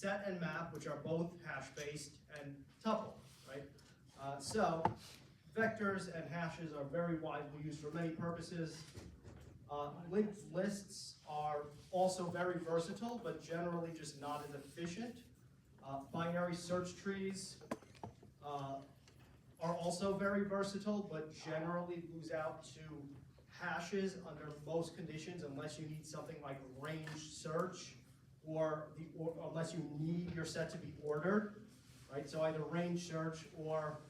set and map, which are both hash-based, and tuple, right? So vectors and hashes are very widely used for many purposes. Linked lists are also very versatile, but generally just not as efficient. Binary search trees are also very versatile, but generally lose out to hashes under most conditions unless you need something like ranged search or unless you need your set to be ordered, right? So either ranged search or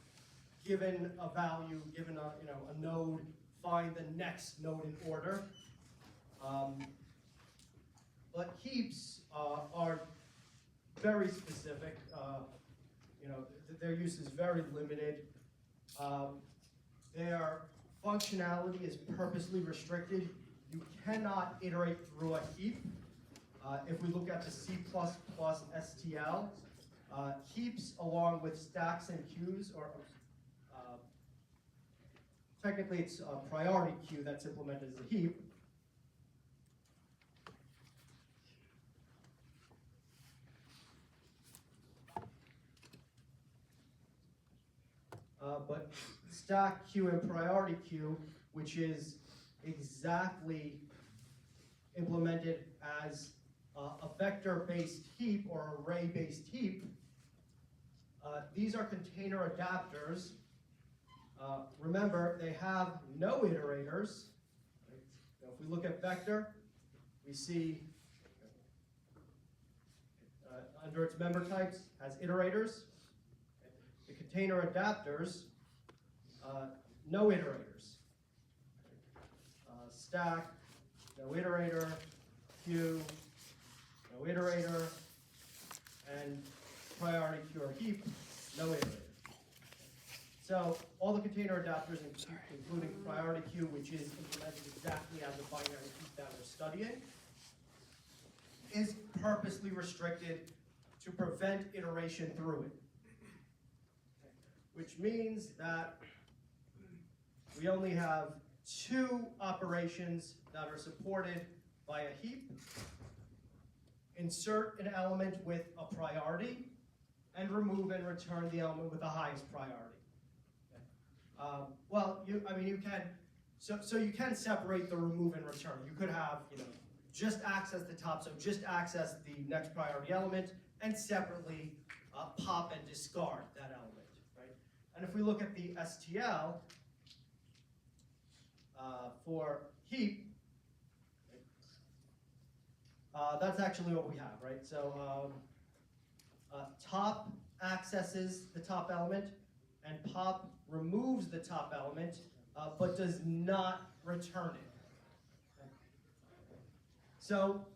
given a value, given a node, find the next node in order. But heaps are very specific. Their use is very limited. Their functionality is purposely restricted. You cannot iterate through a heap. If we look at the C++ STL, heaps along with stacks and queues, or technically it's a priority queue that's implemented as a heap. But stack queue and priority queue, which is exactly implemented as a vector-based heap or array-based heap, these are container adapters. Remember, they have no iterators. Right? So if we look at vector, we see under its member types has iterators. The container adapters, no iterators. Stack, no iterator. Queue, no iterator. And priority queue or heap, no iterator. So all the container adapters, including priority queue, which is implemented exactly as a binary heap that we're studying, is purposely restricted to prevent iteration through it. Which means that we only have two operations that are supported by a heap: insert an element with a priority, and remove and return the element with the highest priority. You can. So you can separate the remove and return. You could have, just access the top, so just access the next priority element, and separately pop and discard that element, right? And if we look at the STL for heap, that's actually what we have, right? So top accesses the top element, and pop removes the top element, but does not return it. Okay. So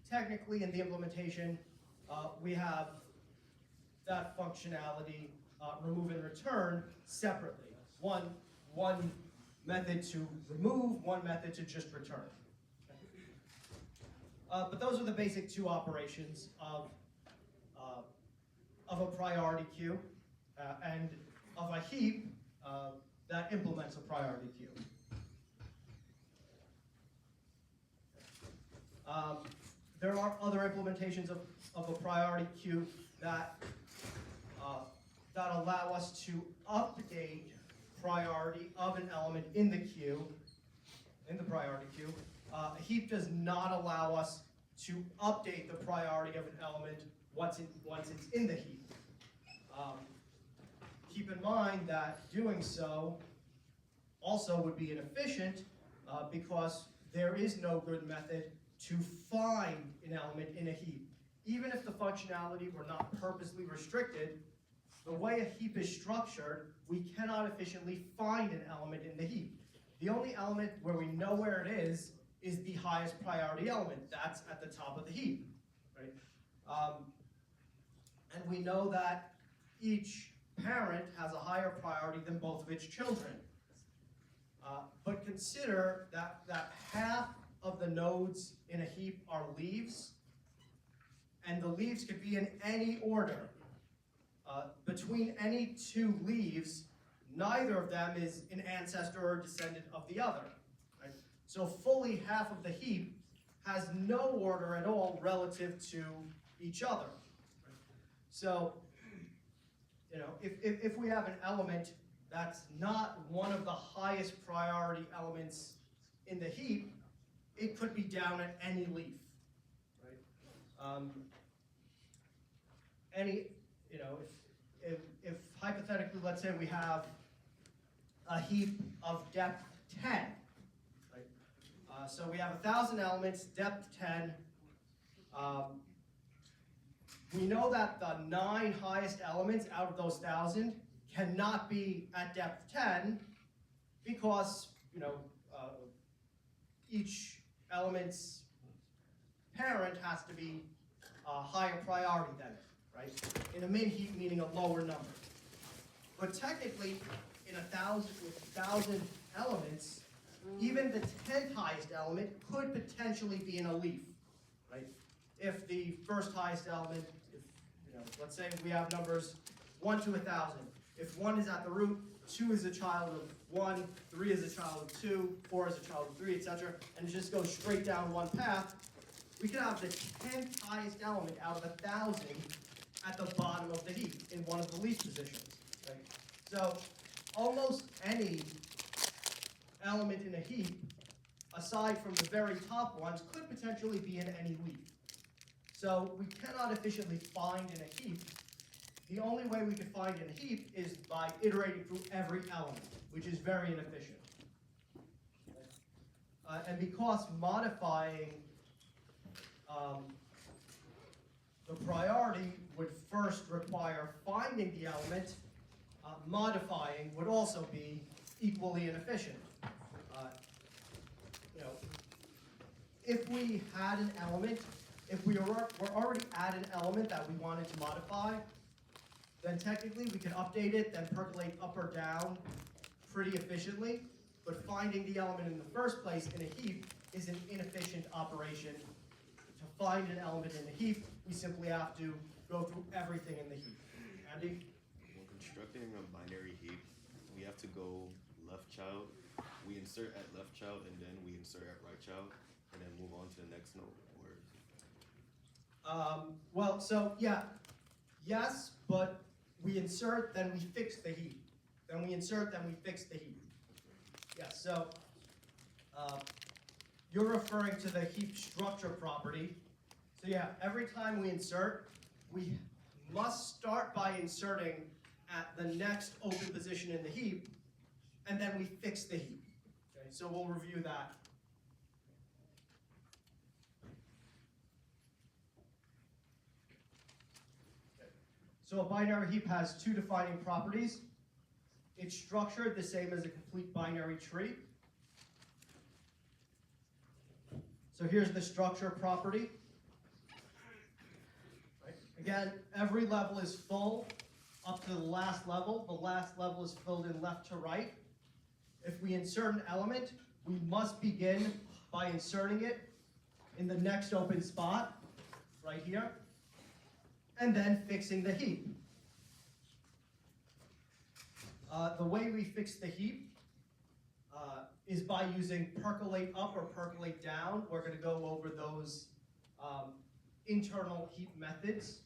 technically in the implementation, we have that functionality, remove and return, separately. One method to remove, one method to just return. But those are the basic two operations of a priority queue and of a heap that implements a priority queue. There are other implementations of a priority queue that allow us to update priority of an element in the queue, in the priority queue. A heap does not allow us to update the priority of an element once it's in the heap. Keep in mind that doing so also would be inefficient because there is no good method to find an element in a heap. Even if the functionality were not purposely restricted, the way a heap is structured, we cannot efficiently find an element in the heap. The only element where we know where it is the highest priority element. That's at the top of the heap, right? And we know that each parent has a higher priority than both of its children. But consider that half of the nodes in a heap are leaves, and the leaves could be in any order. Between any two leaves, neither of them is an ancestor or descendant of the other. Right? So fully half of the heap has no order at all relative to each other. So, if we have an element that's not one of the highest priority elements in the heap, it could be down at any leaf, right? If hypothetically, let's say we have a heap of depth 10, right? So we have 1,000 elements, depth 10. We know that the 9 highest elements out of those 1,000 cannot be at depth 10 because, each element's parent has to be a higher priority than it, right? In a min heap, meaning a lower number. But technically, in 1,000 elements, even the 10th highest element could potentially be in a leaf, right? If the first highest element, let's say we have numbers 1 to 1,000. If 1 is at the root, 2 is a child of 1, 3 is a child of 2, 4 is a child of 3, etc. And it just goes straight down one path. We could have the 10th highest element out of 1,000 at the bottom of the heap in one of the leaf positions. Right? So almost any element in a heap, aside from the very top ones, could potentially be in any leaf. So we cannot efficiently find in a heap. The only way we can find in a heap is by iterating through every element, which is very inefficient. And because modifying the priority would first require finding the element, modifying would also be equally inefficient. If we had an element, if we were already at an element that we wanted to modify, then technically we can update it, then percolate up or down pretty efficiently. But finding the element in the first place in a heap is an inefficient operation. To find an element in a heap, we simply have to go through everything in the heap. Andy? When constructing a binary heap, we have to go left child. We insert at left child, and then we insert at right child, and then move on to the next node. Yes, but we insert, then we fix the heap. Then we insert, then we fix the heap. Yes, so you're referring to the heap structure property. So yeah, every time we insert, we must start by inserting at the next open position in the heap, and then we fix the heap. Okay, so we'll review that. So a binary heap has 2 defining properties. It's structured the same as a complete binary tree. So here's the structure property. Right. Again, every level is full up to the last level. The last level is filled in left to right. If we insert an element, we must begin by inserting it in the next open spot, right here, and then fixing the heap. The way we fix the heap is by using percolate up or percolate down. We're going to go over those internal heap methods.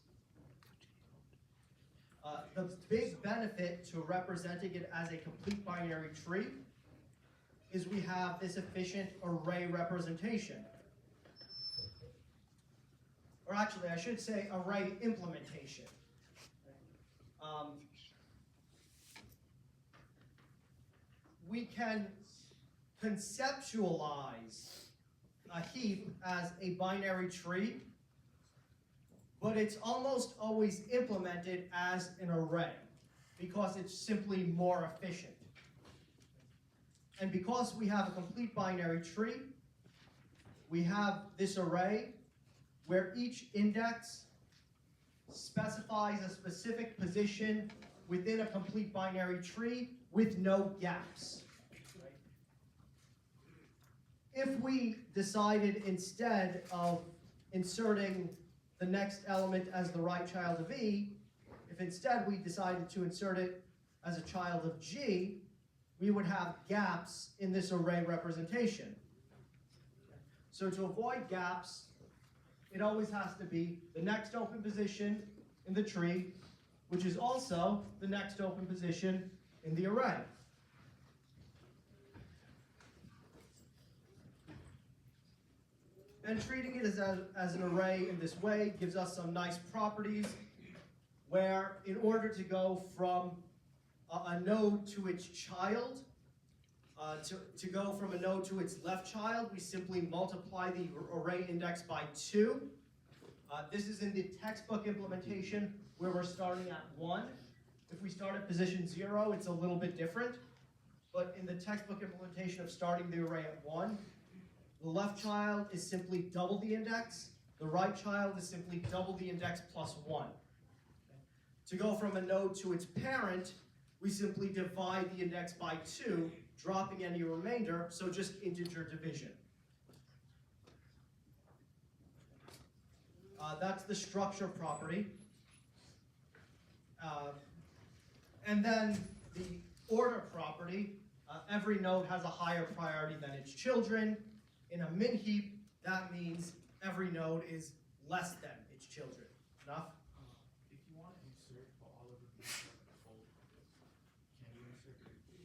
The big benefit to representing it as a complete binary tree is we have this efficient array representation. Or actually, I should say array implementation. We can conceptualize a heap as a binary tree, but it's almost always implemented as an array because it's simply more efficient. And because we have a complete binary tree, we have this array where each index specifies a specific position within a complete binary tree with no gaps. Right? If we decided instead of inserting the next element as the right child of E, if instead we decided to insert it as a child of G, we would have gaps in this array representation. So to avoid gaps, it always has to be the next open position in the tree, which is also the next open position in the array. And treating it as an array in this way gives us some nice properties where, in order to go from a node to its child, to go from a node to its left child, we simply multiply the array index by 2. This is in the textbook implementation where we're starting at 1. If we start at position 0, it's a little bit different. But in the textbook implementation of starting the array at 1, the left child is simply double the index. The right child is simply double the index plus 1. To go from a node to its parent, we simply divide the index by 2, dropping any remainder, so just integer division. That's the structure property. And then the order property, every node has a higher priority than its children. In a min heap, that means every node is less than its children. Enough? If you want to insert all of the leaves in the folder, can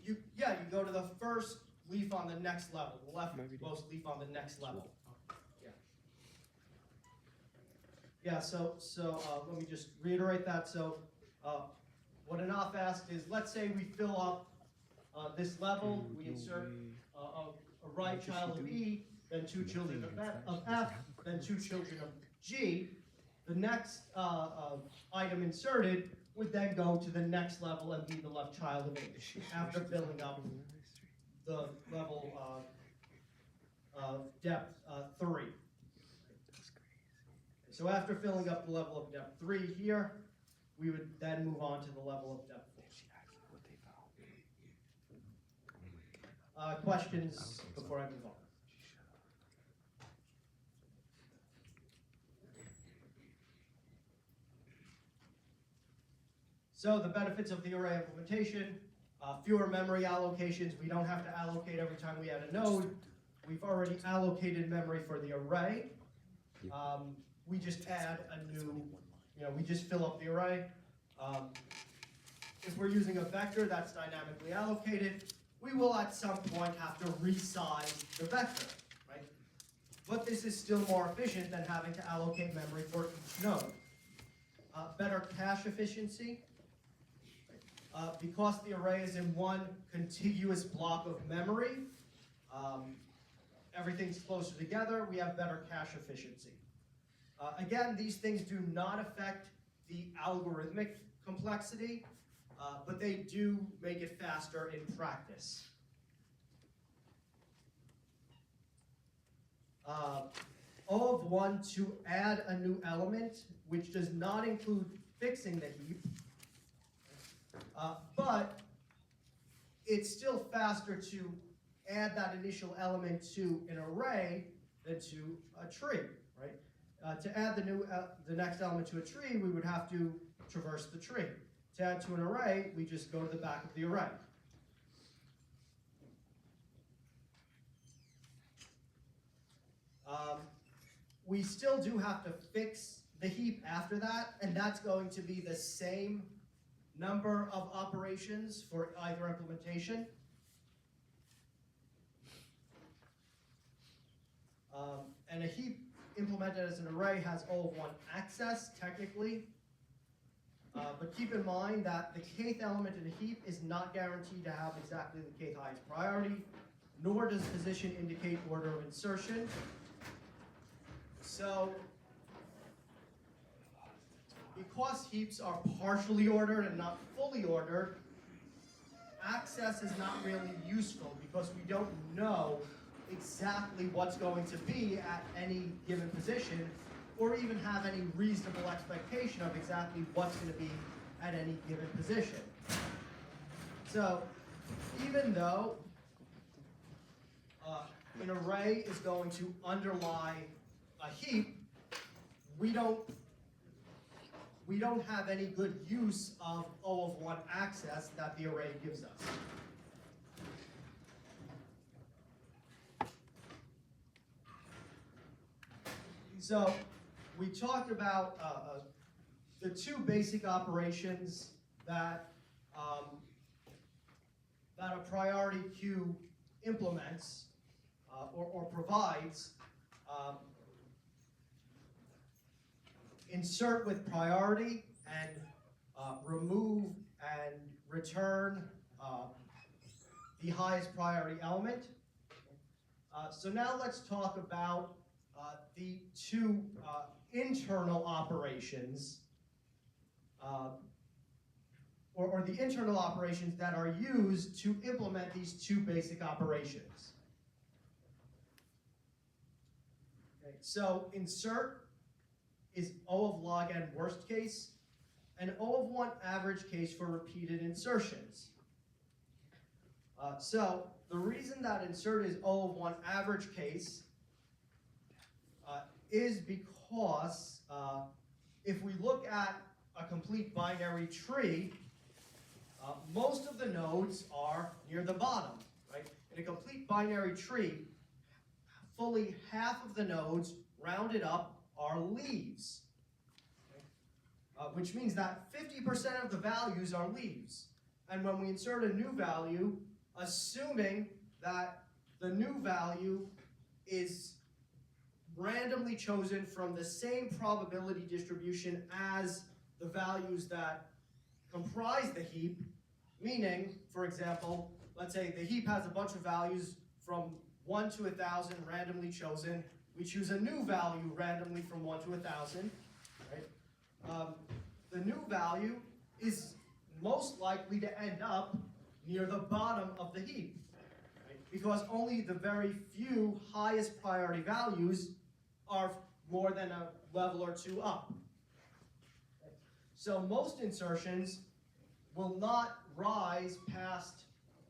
you insert? You go to the first leaf on the next level, the leftmost leaf on the next level. Yeah, so let me just reiterate that. So what Anaf asked is, let's say we fill up this level, we insert a right child of E, then 2 children of F, then 2 children of G. The next item inserted would then go to the next level and be the left child of H, after filling up the level of depth 3. So after filling up the level of depth 3 here, we would then move on to the level of depth 4. Questions before I move on? So the benefits of the array implementation, fewer memory allocations. We don't have to allocate every time we add a node. We've already allocated memory for the array. We just add a new, we just fill up the array. If we're using a vector that's dynamically allocated, we will at some point have to resize the vector, right? But this is still more efficient than having to allocate memory for each node. Better cache efficiency. Because the array is in one contiguous block of memory, everything's closer together, we have better cache efficiency. Again, these things do not affect the algorithmic complexity, but they do make it faster in practice. O of 1 to add a new element, which does not include fixing the heap, but it's still faster to add that initial element to an array than to a tree, right? To add the next element to a tree, we would have to traverse the tree. To add to an array, we just go to the back of the array. We still do have to fix the heap after that, and that's going to be the same number of operations for either implementation. And a heap implemented as an array has O of 1 access, technically. But keep in mind that the kth element in a heap is not guaranteed to have exactly the kth highest priority, nor does position indicate order of insertion. So, because heaps are partially ordered and not fully ordered, access is not really useful because we don't know exactly what's going to be at any given position, or even have any reasonable expectation of exactly what's going to be at any given position. So, even though an array is going to underlie a heap, we don't have any good use of O of 1 access that the array gives us. So we talked about the two basic operations that that a priority queue implements or provides. Insert with priority and remove and return the highest priority element. So now let's talk about the two internal operations, or the internal operations that are used to implement these two basic operations. Okay, so insert is O of log n worst case, and O of 1 average case for repeated insertions. So the reason that insert is O of 1 average case is because if we look at a complete binary tree, most of the nodes are near the bottom, right? In a complete binary tree, fully half of the nodes, rounded up, are leaves, which means that 50% of the values are leaves. And when we insert a new value, assuming that the new value is randomly chosen from the same probability distribution as the values that comprise the heap, meaning, for example, let's say the heap has a bunch of values from 1 to 1,000 randomly chosen. We choose a new value randomly from 1 to 1,000. Right? The new value is most likely to end up near the bottom of the heap, right? Because only the very few highest priority values are more than a level or two up. Okay? So most insertions will not rise past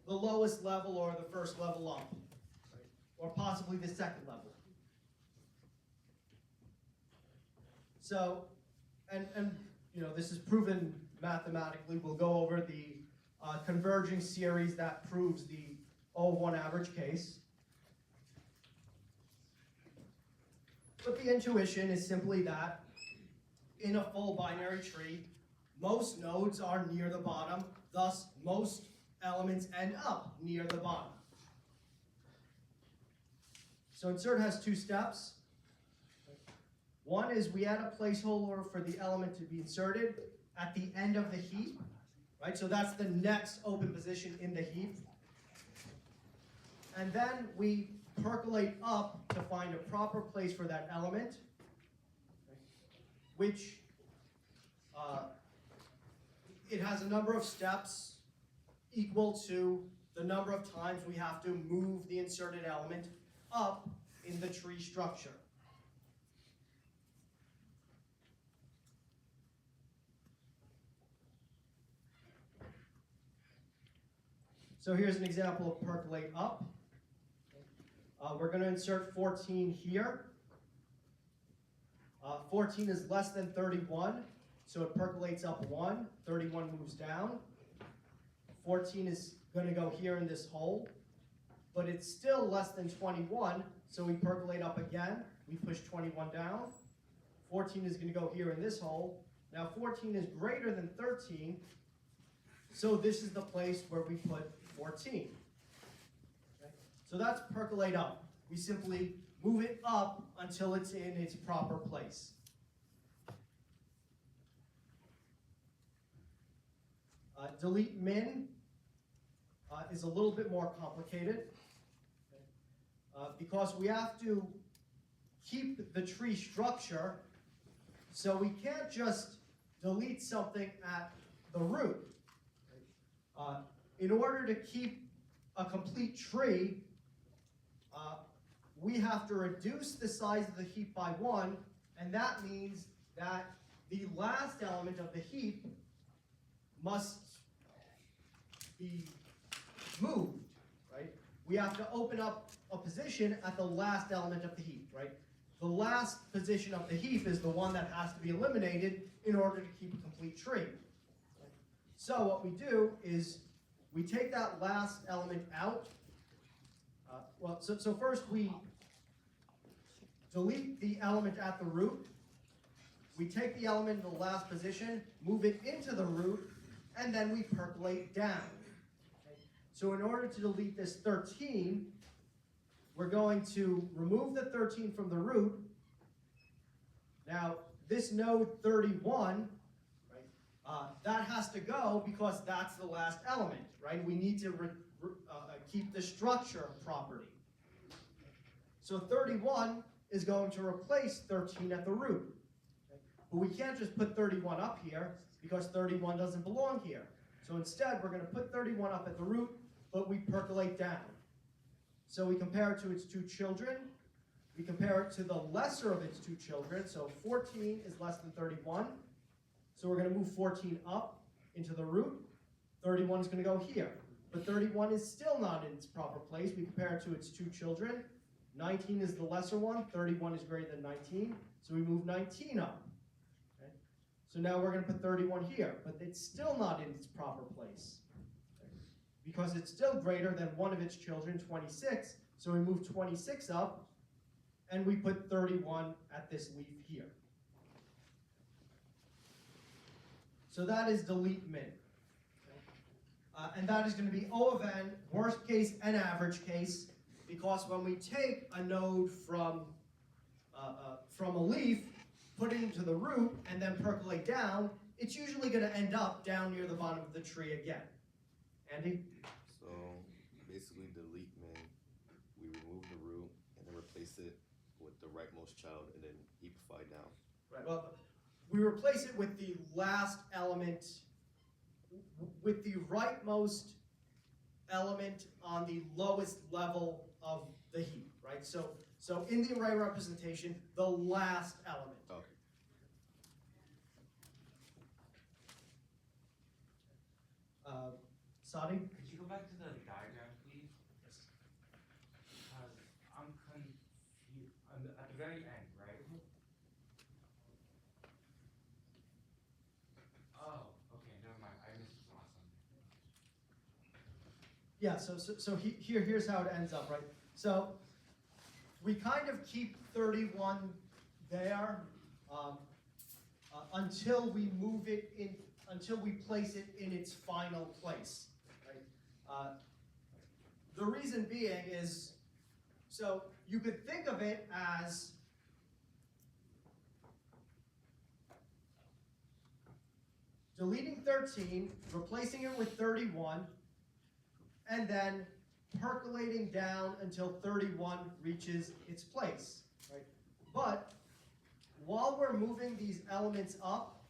the lowest level or the first level up, right? Or possibly the second level. So, and you know, this is proven mathematically. We'll go over the converging series that proves the O of 1 average case. But the intuition is simply that in a full binary tree, most nodes are near the bottom, thus most elements end up near the bottom. So insert has two steps. One is we add a placeholder for the element to be inserted at the end of the heap, right? So that's the next open position in the heap. And then we percolate up to find a proper place for that element, which it has a number of steps equal to the number of times we have to move the inserted element up in the tree structure. So here's an example of percolate up. We're going to insert 14 here. 14 is less than 31, so it percolates up 1. 31 moves down. 14 is going to go here in this hole, but it's still less than 21, so we percolate up again. We push 21 down. 14 is going to go here in this hole. Now 14 is greater than 13, so this is the place where we put 14. Okay? So that's percolate up. We simply move it up until it's in its proper place. Delete min is a little bit more complicated, because we have to keep the tree structure, so we can't just delete something at the root. In order to keep a complete tree, we have to reduce the size of the heap by 1, and that means that the last element of the heap must be moved, right? We have to open up a position at the last element of the heap, right? The last position of the heap is the one that has to be eliminated in order to keep a complete tree. So what we do is we take that last element out. So first we delete the element at the root. we take the element in the last position, move it into the root, and then we percolate down. Okay? So in order to delete this 13, we're going to remove the 13 from the root. Now, this node 31, right, that has to go because that's the last element, right? We need to keep the structure property. So 31 is going to replace 13 at the root. Okay? But we can't just put 31 up here because 31 doesn't belong here. So instead, we're going to put 31 up at the root, but we percolate down. So we compare it to its two children. We compare it to the lesser of its two children. So 14 is less than 31. So we're going to move 14 up into the root. 31 is going to go here. But 31 is still not in its proper place. We compare it to its two children. 19 is the lesser one. 31 is greater than 19. So we move 19 up. Okay? So now we're going to put 31 here. But it's still not in its proper place. Okay? Because it's still greater than one of its children, 26. So we move 26 up. And we put 31 at this leaf here. So that is delete min. And that is going to be O of n, worst case and average case, because when we take a node from a leaf, put it into the root, and then percolate down, it's usually going to end up down near the bottom of the tree again. Andy? So basically delete min, we remove the root and then replace it with the rightmost child and then heapify down. Right, well, we replace it with the last element, with the rightmost element on the lowest level of the heap, right? So in the array representation, the last element. Okay. Sadi? Could you go back to the diagram, please? Because I'm confused. At the very end, right? Oh, okay, never mind. I missed this last one. Yeah, here's how it ends up, right? So we kind of keep 31 there until we move it in, until we place it in its final place, right? The reason being is, so you could think of it as deleting 13, replacing it with 31, and then percolating down until 31 reaches its place, right? But while we're moving these elements up,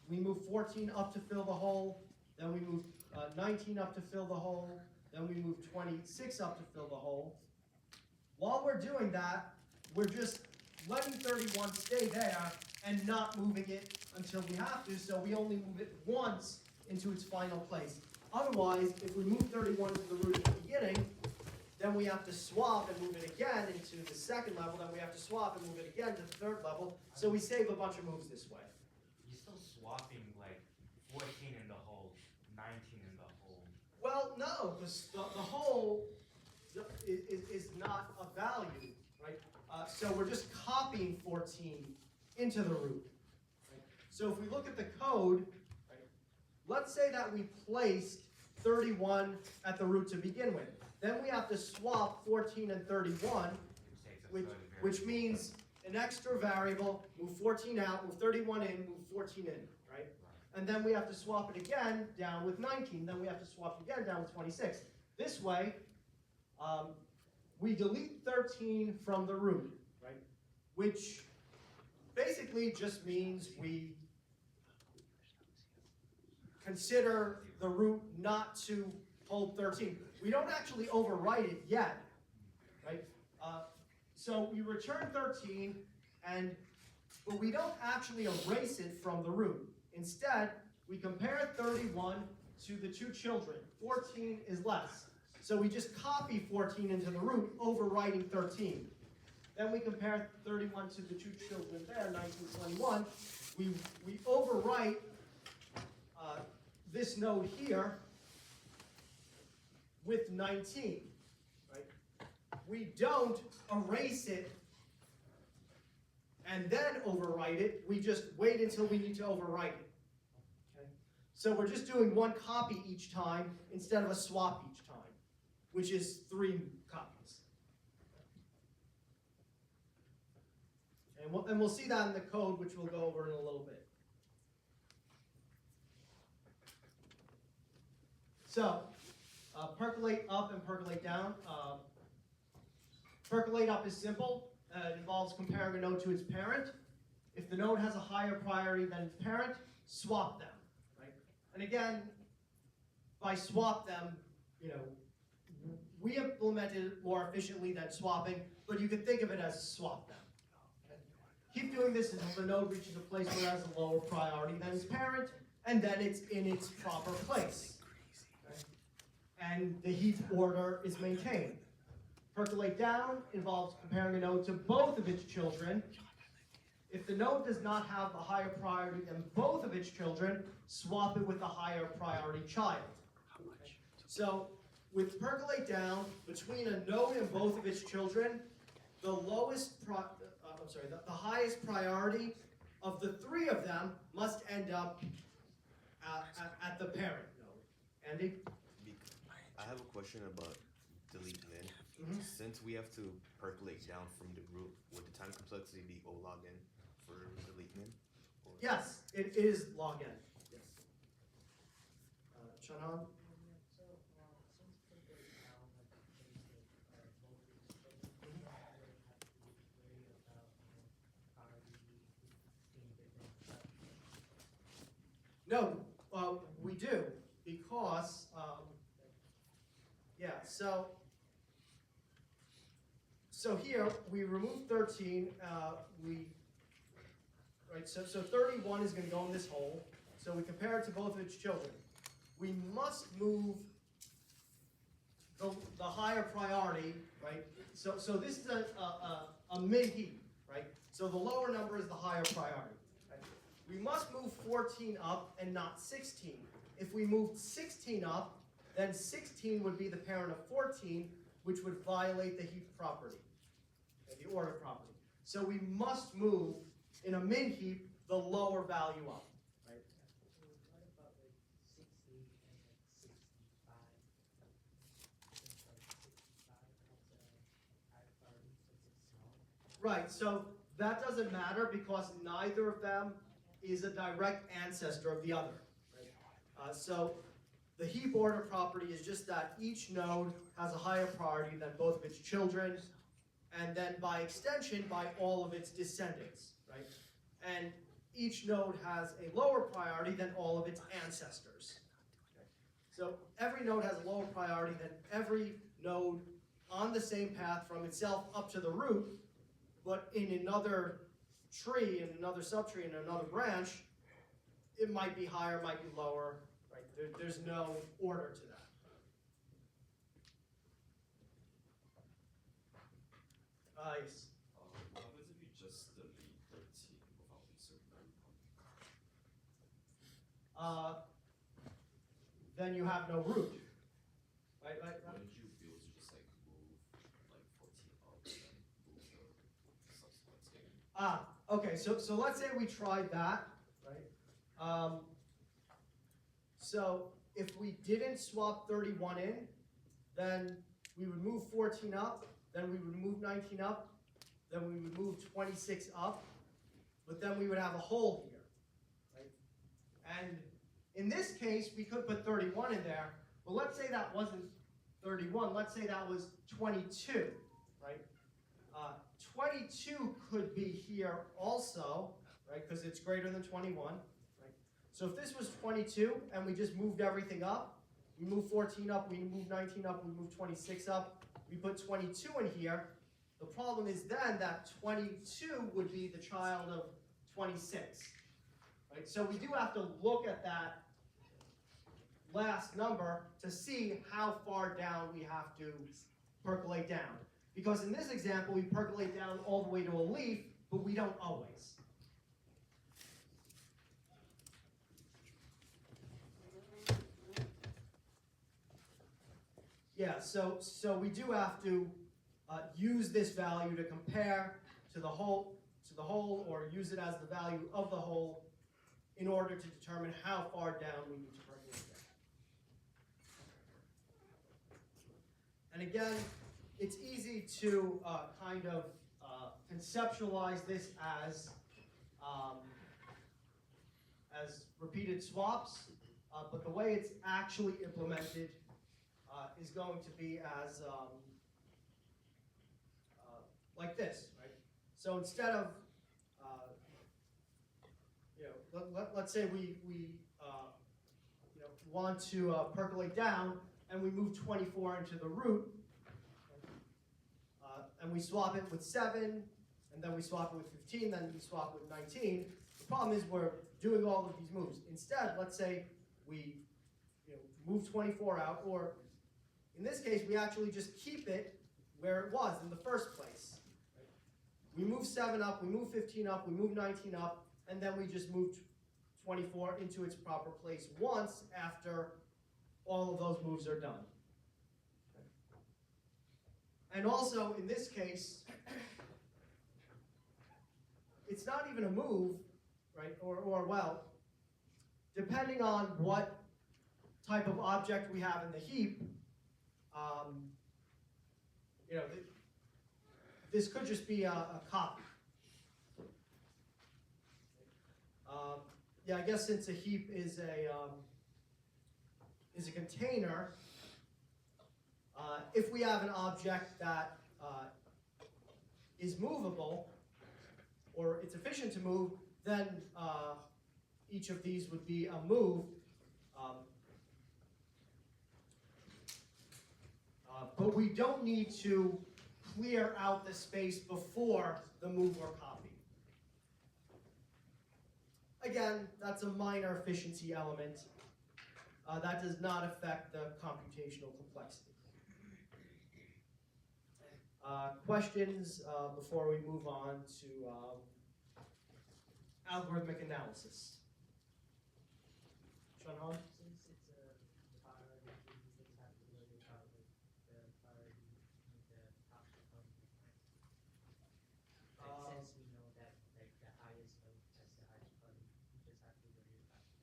we move 14 up to fill the hole, then we move 19 up to fill the hole, then we move 26 up to fill the hole. While we're doing that, we're just letting 31 stay there and not moving it until we have to, so we only move it once into its final place. Otherwise, if we move 31 into the root at the beginning, then we have to swap and move it again into the second level, then we have to swap and move it again to the third level, so we save a bunch of moves this way. You're still swapping like 14 in the hole, 19 in the hole. Well, no, because the whole is not a value, right? So we're just copying 14 into the root. Right? So if we look at the code, right, let's say that we placed 31 at the root to begin with. Then we have to swap 14 and 31, which means an extra variable, move 14 out, move 31 in, move 14 in, right? And then we have to swap it again down with 19, then we have to swap it again down with 26. This way, we delete 13 from the root, right? Which basically just means we consider the root not to hold 13. We don't actually overwrite it yet, right? So we return 13, but we don't actually erase it from the root. Instead, we compare 31 to the two children. 14 is less. So we just copy 14 into the root, overwriting 13. Then we compare 31 to the two children there, 19, 21. We overwrite this node here with 19, right? We don't erase it and then overwrite it. We just wait until we need to overwrite it. Okay? So we're just doing one copy each time instead of a swap each time, which is 3 copies. And we'll see that in the code, which we'll go over in a little bit. So, percolate up and percolate down. Percolate up is simple. It involves comparing a node to its parent. If the node has a higher priority than its parent, swap them. Right? And again, by swap them, we implemented it more efficiently than swapping, but you could think of it as swap them. Okay? Keep doing this until the node reaches a place where it has a lower priority than its parent, and then it's in its proper place. Okay? And the heap order is maintained. Percolate down involves comparing a node to both of its children. If the node does not have a higher priority than both of its children, swap it with a higher priority child. Okay? So, with percolate down, between a node and both of its children, the highest priority of the 3 of them must end up at the parent node. Andy? I have a question about delete min. Mm-hmm. Since we have to percolate down from the root, would the time complexity be O log n for delete min? Or? Yes, it is log n. Yes. Shannon? No, we do, because, so here, we remove 13, so 31 is going to go in this hole, so we compare it to both of its children. We must move the higher priority, right? So this is a min heap, right? So the lower number is the higher priority. We must move 14 up and not 16. If we moved 16 up, then 16 would be the parent of 14, which would violate the heap property, the order property. So we must move, in a min heap, the lower value up. Right? What about like 60 and like 65? Since like 65 has a high priority since it's small. Right, so that doesn't matter because neither of them is a direct ancestor of the other. Right? So the heap order property is just that each node has a higher priority than both of its children, and then by extension, by all of its descendants. Right? And each node has a lower priority than all of its ancestors. Okay? So every node has a lower priority than every node on the same path from itself up to the root, but in another tree, in another subtree, in another branch, it might be higher, might be lower, right? There's no order to that. Yes. What happens if you just delete 13 without inserting 31? Then you have no root. Right? Wouldn't you be able to just like move like 14 up and then move the subsequent thing? Okay, so let's say we tried that, right? So if we didn't swap 31 in, then we would move 14 up, then we would move 19 up, then we would move 26 up, but then we would have a hole here, right? And in this case, we could put 31 in there, but let's say that wasn't 31, let's say that was 22, right? 22 could be here also, right, because it's greater than 21, right? So if this was 22 and we just moved everything up, we move 14 up, we move 19 up, we move 26 up, we put 22 in here, the problem is then that 22 would be the child of 26, right? So we do have to look at that last number to see how far down we have to percolate down. Because in this example, we percolate down all the way to a leaf, but we don't always. Yeah, so we do have to use this value to compare to the whole the whole or use it as the value of the whole in order to determine how far down we need to percolate down. And again, it's easy to kind of conceptualize this as repeated swaps, but the way it's actually implemented is going to be as like this, right? So instead of let's say we want to percolate down, and we move 24 into the root, and we swap it with 7, and then we swap it with 15, then we swap it with 19. The problem is we're doing all of these moves. Instead, let's say we move 24 out, or in this case, we actually just keep it where it was in the first place. Right? We move 7 up, we move 15 up, we move 19 up, and then we just move 24 into its proper place once after all of those moves are done. And also, in this case, it's not even a move, right? Or well, depending on what type of object we have in the heap, this could just be a copy. Yeah, I guess since a heap is a container, if we have an object that is movable, or it's efficient to move, then each of these would be a move. But we don't need to clear out the space before the move or copy. Again, that's a minor efficiency element. That does not affect the computational complexity. Questions before we move on to algorithmic analysis? Sean Hahn? Since it's a priority, you just have to worry about like the priority in the top component. Since we know that like the highest node has the highest priority, you just have to worry about that.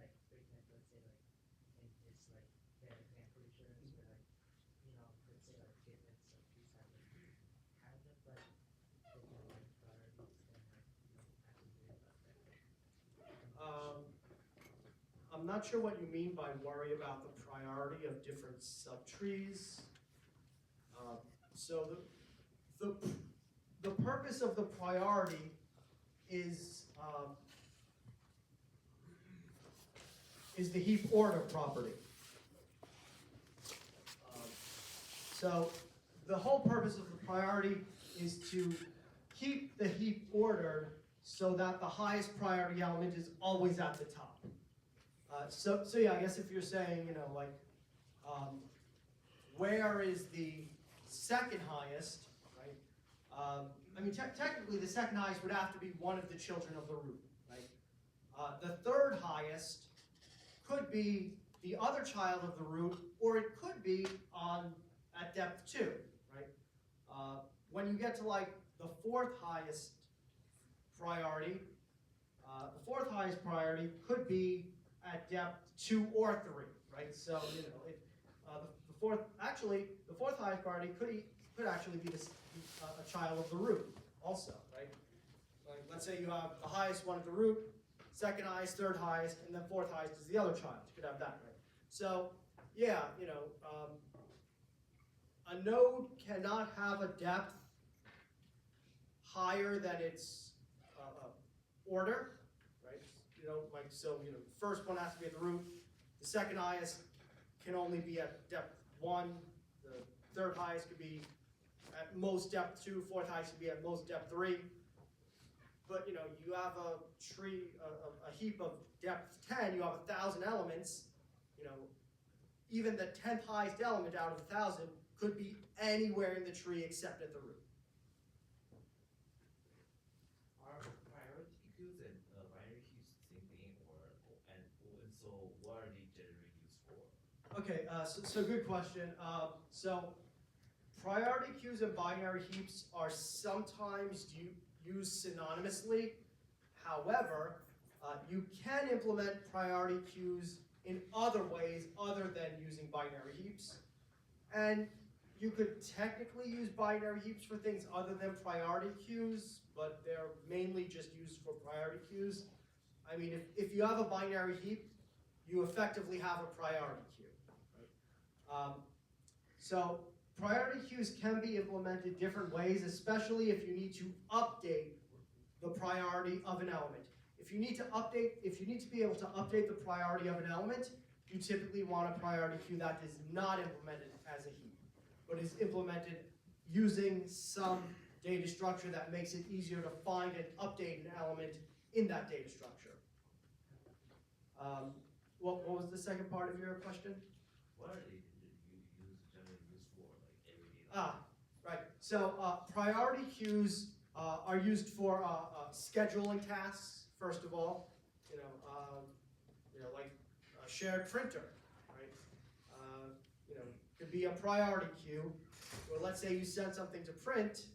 Like for example, let's say like in this like the example insurance where like let's say like difference of two sides of kind of like different like priorities, then like you don't have to worry about that. I'm not sure what you mean by worry about the priority of different subtrees. So the purpose of the priority is the heap order property. So the whole purpose of the priority is to keep the heap ordered so that the highest priority element is always at the top. So yeah, I guess if you're saying, where is the second highest, right? I mean, technically the second highest would have to be one of the children of the root, right? The third highest could be the other child of the root, or it could be at depth 2, right? When you get to like the fourth highest priority, could be at depth 2 or 3, right? So the fourth highest priority could actually be a child of the root also, right? Like let's say you have the highest one at the root, second highest, third highest, and then fourth highest is the other child. You could have that, right? So yeah, a node cannot have a depth higher than its order, right? First one has to be at the root. The second highest can only be at depth 1. The third highest could be at most depth 2. Fourth highest could be at most depth 3. But you have a tree, a heap of depth 10. You have 1,000 elements. Even the 10th highest element out of 1,000 could be anywhere in the tree except at the root. Are priority queues and binary queues the same thing, and so what are they generally used for? Okay, so good question. So priority queues and binary heaps are sometimes used synonymously. However, you can implement priority queues in other ways other than using binary heaps. And you could technically use binary heaps for things other than priority queues, but they're mainly just used for priority queues. I mean, if you have a binary heap, you effectively have a priority queue. Right? So priority queues can be implemented different ways, especially if you need to update the priority of an element. If you need to be able to update the priority of an element, you typically want a priority queue that is not implemented as a heap, but is implemented using some data structure that makes it easier to find and update an element in that data structure. What was the second part of your question? What are they generally used for, like everyday life? Right. So priority queues are used for scheduling tasks. First of all, like a shared printer, right? Could be a priority queue. Or let's say you send something to print.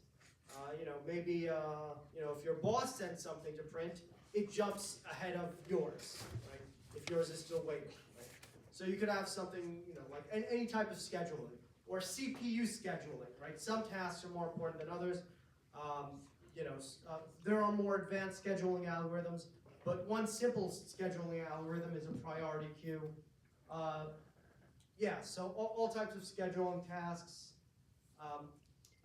Maybe if your boss sends something to print, it jumps ahead of yours, right? If yours is still waiting, right? So you could have something, like any type of scheduling or CPU scheduling, right? Some tasks are more important than others. There are more advanced scheduling algorithms, but one simple scheduling algorithm is a priority queue. So all types of scheduling tasks.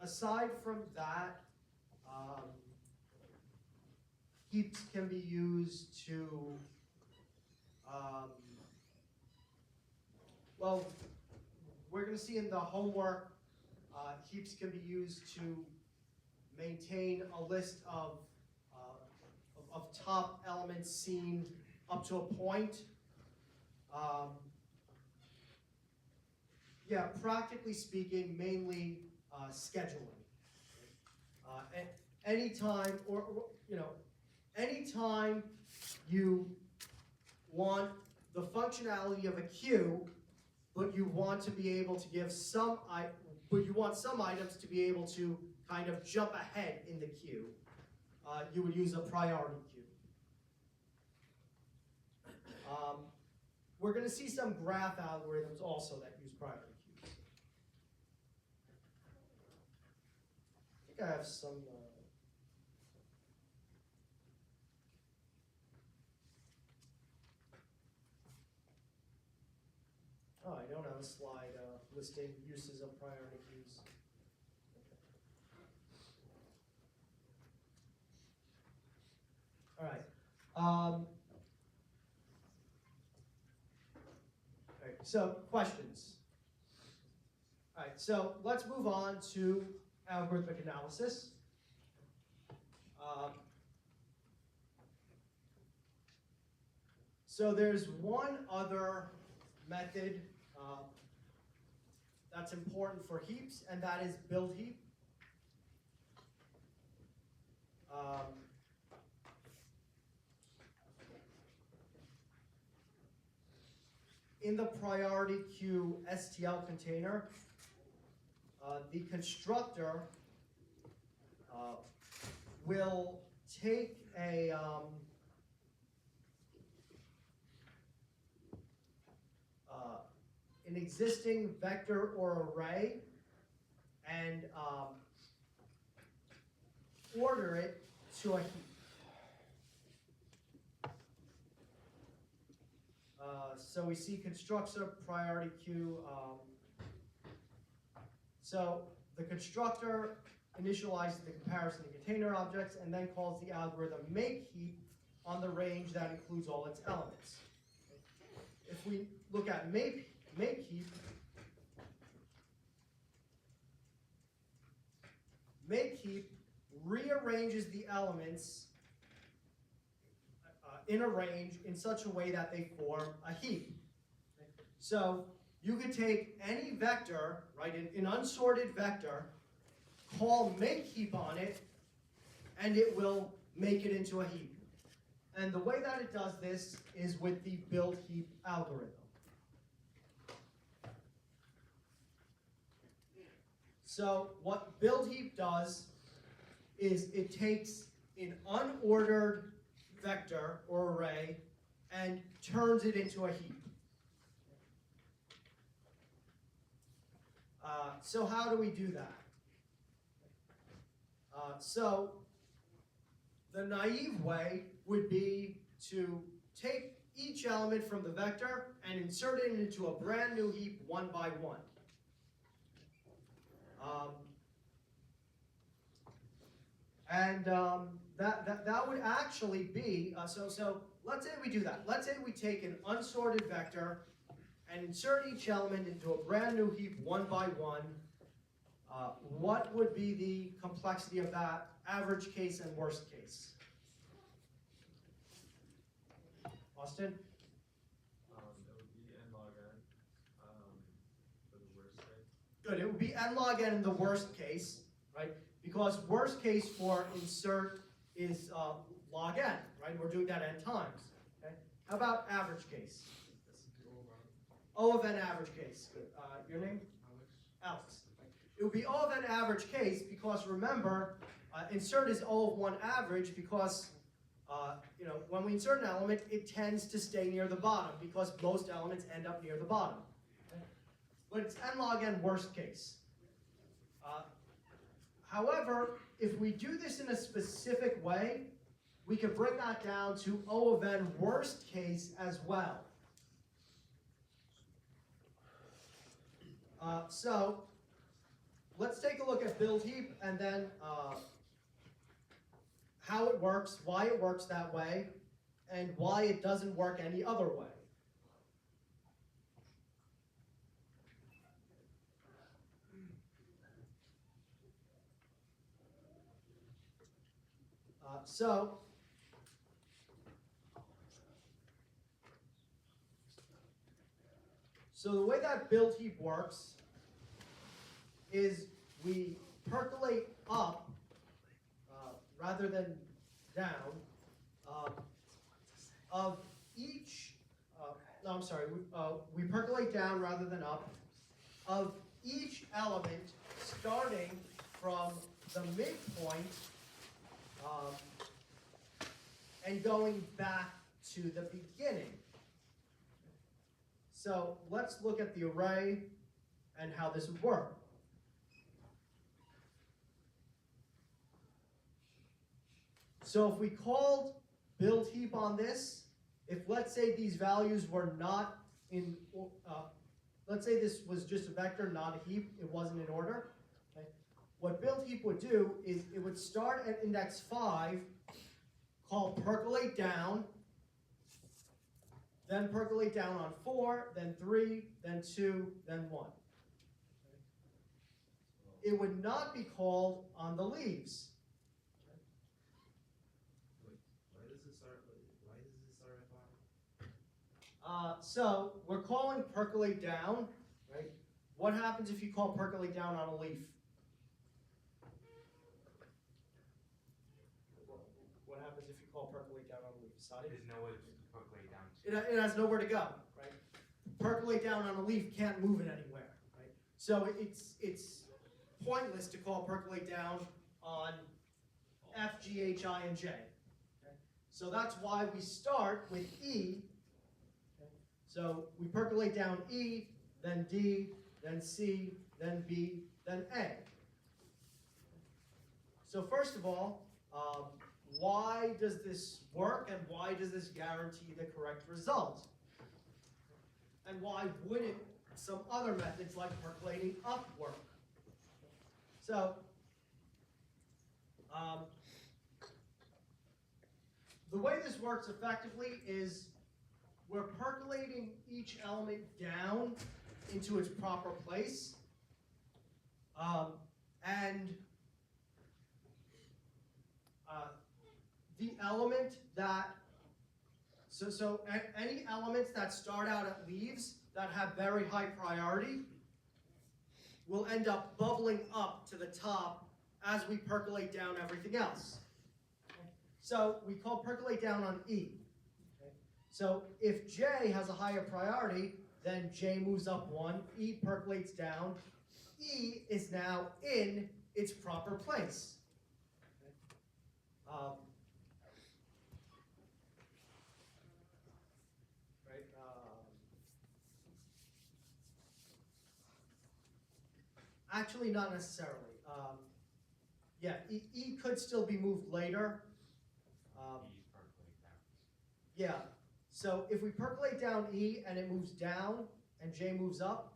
Aside from that, heaps can be used to, we're going to see in the homework, heaps can be used to maintain a list of top elements seen up to a point. Practically speaking, mainly scheduling. Anytime you want the functionality of a queue, but you want to be able to give but you want some items to be able to kind of jump ahead in the queue, you would use a priority queue. We're going to see some graph algorithms also that use priority queues. I think I have some. I don't have a slide listing uses of priority queues. All right. All right. So questions. All right. So let's move on to algorithmic analysis. So there's one other method that's important for heaps, and that is build heap. In the priority queue STL container, the constructor will take an existing vector or array and order it to a heap. So we see constructor priority queue. So the constructor initializes the comparison to container objects and then calls the algorithm make heap on the range that includes all its elements. If we look at make heap, rearranges the elements in a range in such a way that they form a heap. So you could take any vector, right, an unsorted vector, call make heap on it, and it will make it into a heap. And the way that it does this is with the build heap algorithm. So what build heap does is it takes an unordered vector or array and turns it into a heap. So how do we do that? So the naive way would be to take each element from the vector and insert it into a brand new heap one by one. That would actually be, so let's say we do that. Let's say we take an unsorted vector and insert each element into a brand new heap one by one. What would be the complexity of that, average case and worst case? Austin? It would be n log n for the worst case. Good, it would be n log n in the worst case, right? Because worst case for insert is log n, right? We're doing that n times. Okay? How about average case? O of n average case. Good. Your name? Alex. It would be O of n average case because remember, insert is O of 1 average because when we insert an element, it tends to stay near the bottom because most elements end up near the bottom. Okay? But it's n log n worst case. However, if we do this in a specific way, we can bring that down to O of n worst case as well. So let's take a look at build heap and then how it works, why it works that way, and why it doesn't work any other way. So the way that build heap works is we percolate up rather than down of each, we percolate down rather than up of each element starting from the midpoint and going back to the beginning. So let's look at the array and how this would work. So if we called build heap on this, if let's say these values were not in, let's say this was just a vector, not a heap, it wasn't in order. Okay? What build heap would do is it would start at index 5, call percolate down, then percolate down on 4, then 3, then 2, then 1. It would not be called on the leaves. Why does it start at 5? So we're calling percolate down, right? What happens if you call percolate down on a leaf? What happens if you call percolate down on a leaf? Sadi? There's nowhere to percolate down to. It has nowhere to go, right? Percolate down on a leaf can't move it anywhere, right? So it's pointless to call percolate down on F, G, H, I, and J. Okay? So that's why we start with E. Okay? So we percolate down E, then D, then C, then B, then A. So first of all, why does this work and why does this guarantee the correct result? And why wouldn't some other methods like percolating up work? So, the way this works effectively is we're percolating each element down into its proper place. The element that, so any elements that start out at leaves that have very high priority will end up bubbling up to the top as we percolate down everything else. Okay? So we call percolate down on E. Okay? So if J has a higher priority, then J moves up 1, E percolates down, E is now in its proper place. Okay? Actually, not necessarily. Yeah, E could still be moved later. E's percolate down. Yeah, so if we percolate down E and it moves down and J moves up,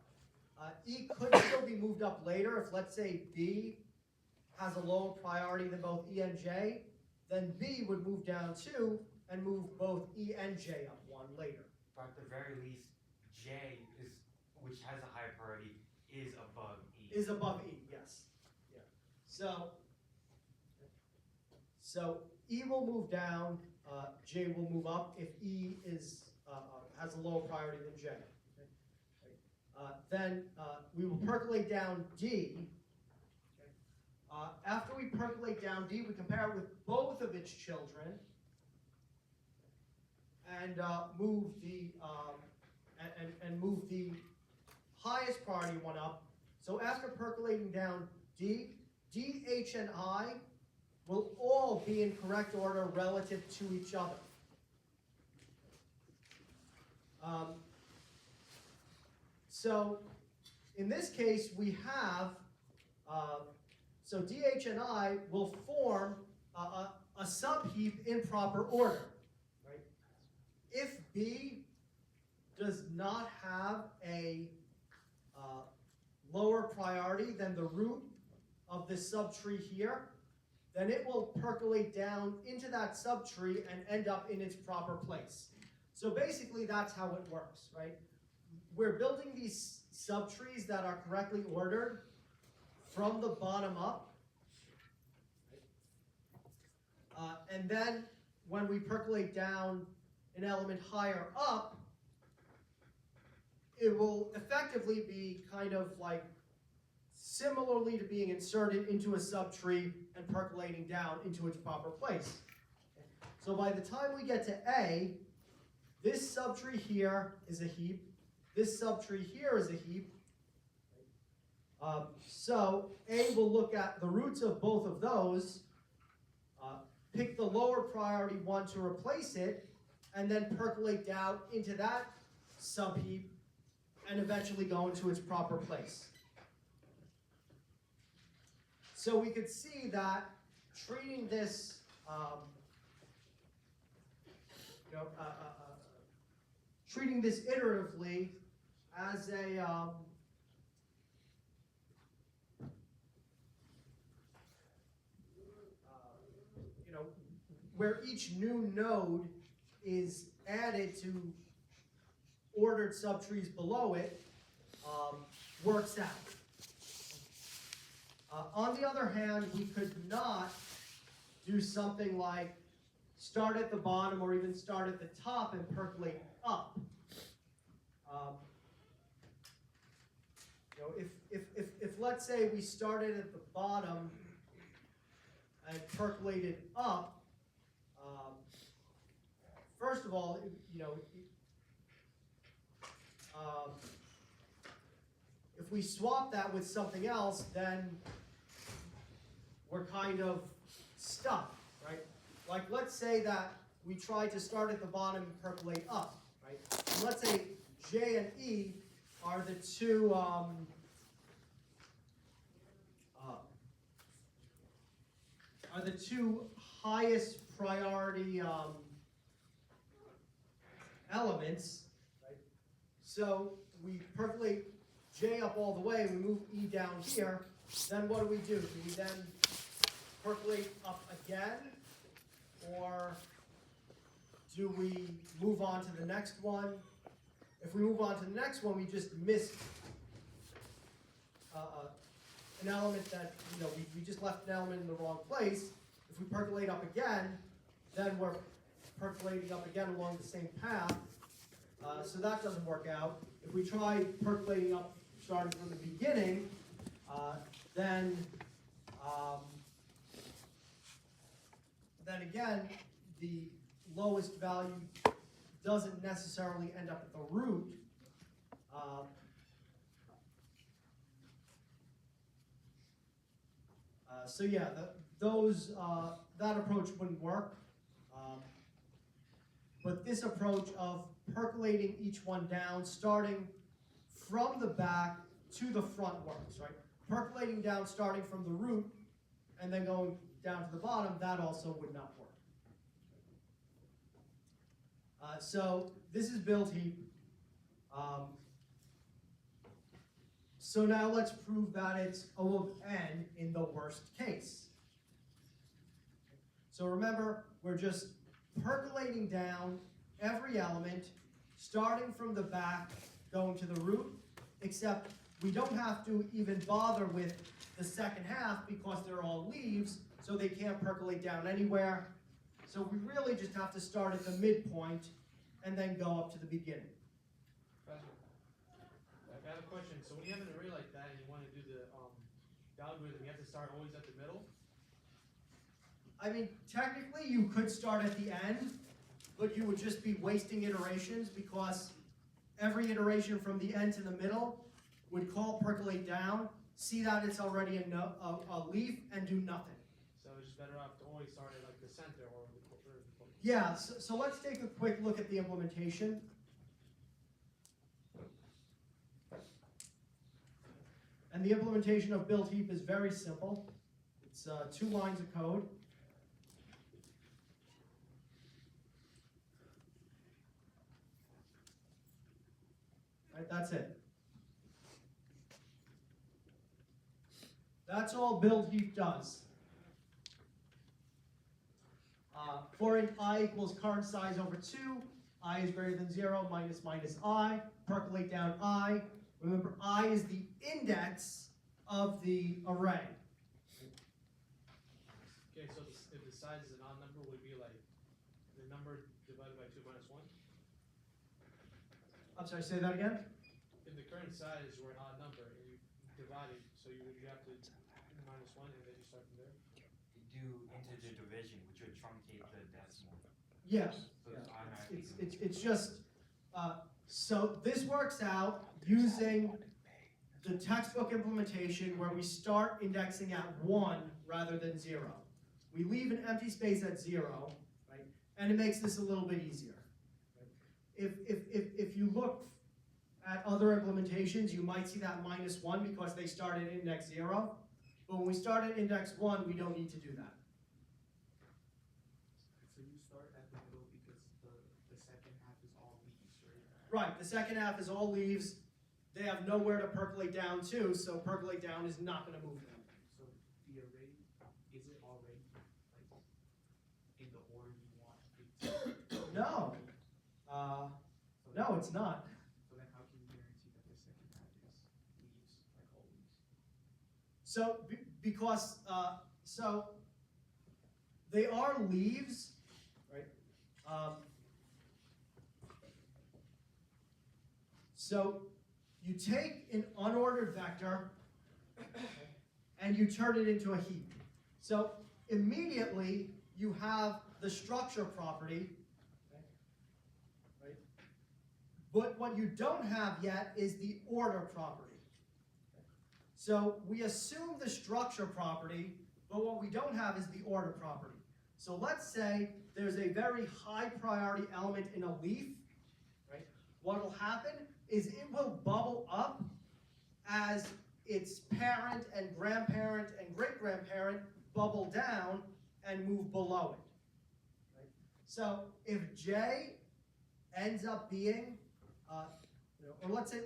E could still be moved up later. If, let's say, B has a lower priority than both E and J, then B would move down too and move both E and J up one later. But at the very least, J is, which has a high priority, is above E. Is above E, yes. Yeah. So E will move down, J will move up if E is has a lower priority than J. Then we will percolate down D. After we percolate down D, we compare it with both of its children and move the move the highest priority one up. So after percolating down D, H, and I will all be in correct order relative to each other. So in this case, we have, so DH and I will form a subheap in proper order. Right? If B does not have a lower priority than the root of this subtree here, then it will percolate down into that subtree and end up in its proper place. So basically that's how it works, right? We're building these subtrees that are correctly ordered from the bottom up. And then when we percolate down an element higher up, it will effectively be kind of like similarly to being inserted into a subtree and percolating down into its proper place. So by the time we get to A, this subtree here is a heap. This subtree here is a heap. So A will look at the roots of both of those, pick the lower priority one to replace it, and then percolate down into that subheap and eventually go into its proper place. So we could see that treating this, treating this iteratively as a where each new node is added to ordered subtrees below it, works out. On the other hand, we could not do something like start at the bottom or even start at the top and percolate up. If let's say we started at the bottom and percolated up, first of all, if we swap that with something else, then we're kind of stuck, right? Like, let's say that we try to start at the bottom and percolate up, right? And let's say J and E are the two highest priority elements, right? So we percolate J up all the way, we move E down here, then what do? Do we then percolate up again? Or do we move on to the next one? If we move on to the next one, we just missed an element that, we just left an element in the wrong place. If we percolate up again, then we're percolating up again along the same path. So that doesn't work out. If we try percolating up starting from the beginning, then again, the lowest value doesn't necessarily end up at the root. So yeah, that approach wouldn't work. But this approach of percolating each one down, starting from the back to the front works, right? percolating down starting from the root and then going down to the bottom, that also would not work. So this is build heap. So now let's prove that it's O of n in the worst case. So remember, we're just percolating down every element, starting from the back, going to the root, except we don't have to even bother with the second half because they're all leaves, so they can't percolate down anywhere. So we really just have to start at the midpoint and then go up to the beginning. I have a question. So when you have an array like that and you want to do the algorithm, you have to start always at the middle? I mean, technically you could start at the end, but you would just be wasting iterations because every iteration from the end to the middle would call percolate down, see that it's already a leaf, and do nothing. So it's just better off to always start at like the center or the corner. Yeah, so let's take a quick look at the implementation. And the implementation of build heap is very simple. It's 2 lines of code. Right, that's it. That's all build heap does. For an I equals current size over 2, I is greater than 0, minus I, percolate down I. Remember, I is the index of the array. Okay, so if the size is an odd number, would it be like the number divided by 2 minus 1? I'm sorry, say that again? If the current size were an odd number and you divide it, so you have to minus 1 and then you start from there? You do integer division, which would truncate the decimal. Yes. So it's Yeah. automatically. It's just, so this works out using the textbook implementation where we start indexing at 1 rather than 0. We leave an empty space at 0, right? And it makes this a little bit easier. Right? If you look at other implementations, you might see that minus 1 because they start at index 0. But when we start at index 1, we don't need to do that. So you start at the middle because the second half is all leaves, right? Right, the second half is all leaves. They have nowhere to percolate down to, so percolate down is not going to move them. So the array, is it already like in the order you want it to? No. No, it's not. So then how can you guarantee that the second half is leaves, like all leaves? So, because, so they are leaves, right? So you take an unordered vector and you turn it into a heap. So immediately you have the structure property, right? But what you don't have yet is the order property. So we assume the structure property, but what we don't have is the order property. So let's say there's a very high priority element in a leaf, right? What will happen is it will bubble up as its parent and grandparent and great-grandparent bubble down and move below it. Right? So if J ends up being, or let's say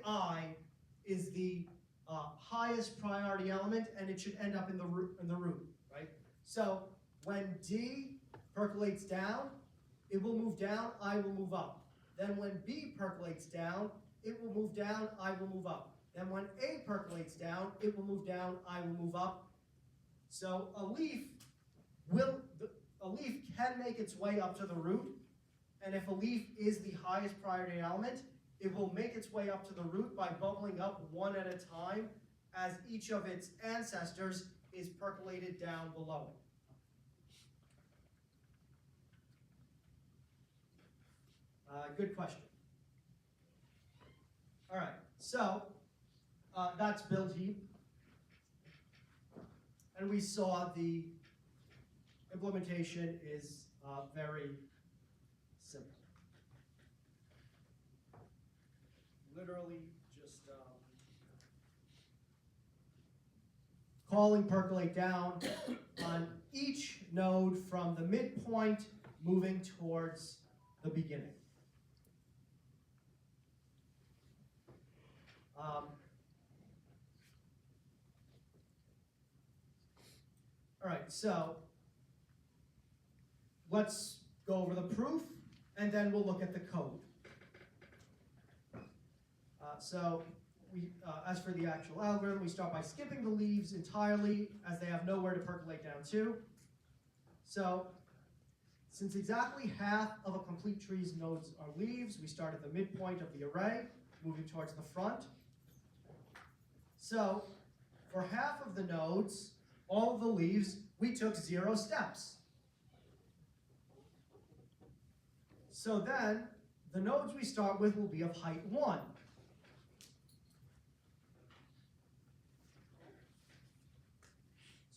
I is the highest priority element, and it should end up in the root, right? So when D percolates down, it will move down, I will move up. Then when B percolates down, it will move down, I will move up. Then when A percolates down, it will move down, I will move up. So a leaf can make its way up to the root, and if a leaf is the highest priority element, it will make its way up to the root by bubbling up one at a time as each of its ancestors is percolated down below it. Good question. All right, so that's build heap. And we saw the implementation is very simple. Literally just calling percolate down on each node from the midpoint moving towards the beginning. All right, so let's go over the proof, and then we'll look at the code. As for the actual algorithm, we start by skipping the leaves entirely, as they have nowhere to percolate down to. So, since exactly half of a complete tree's nodes are leaves, we start at the midpoint of the array, moving towards the front. So, for half of the nodes, all of the leaves, we took 0 steps. So then, the nodes we start with will be of height 1.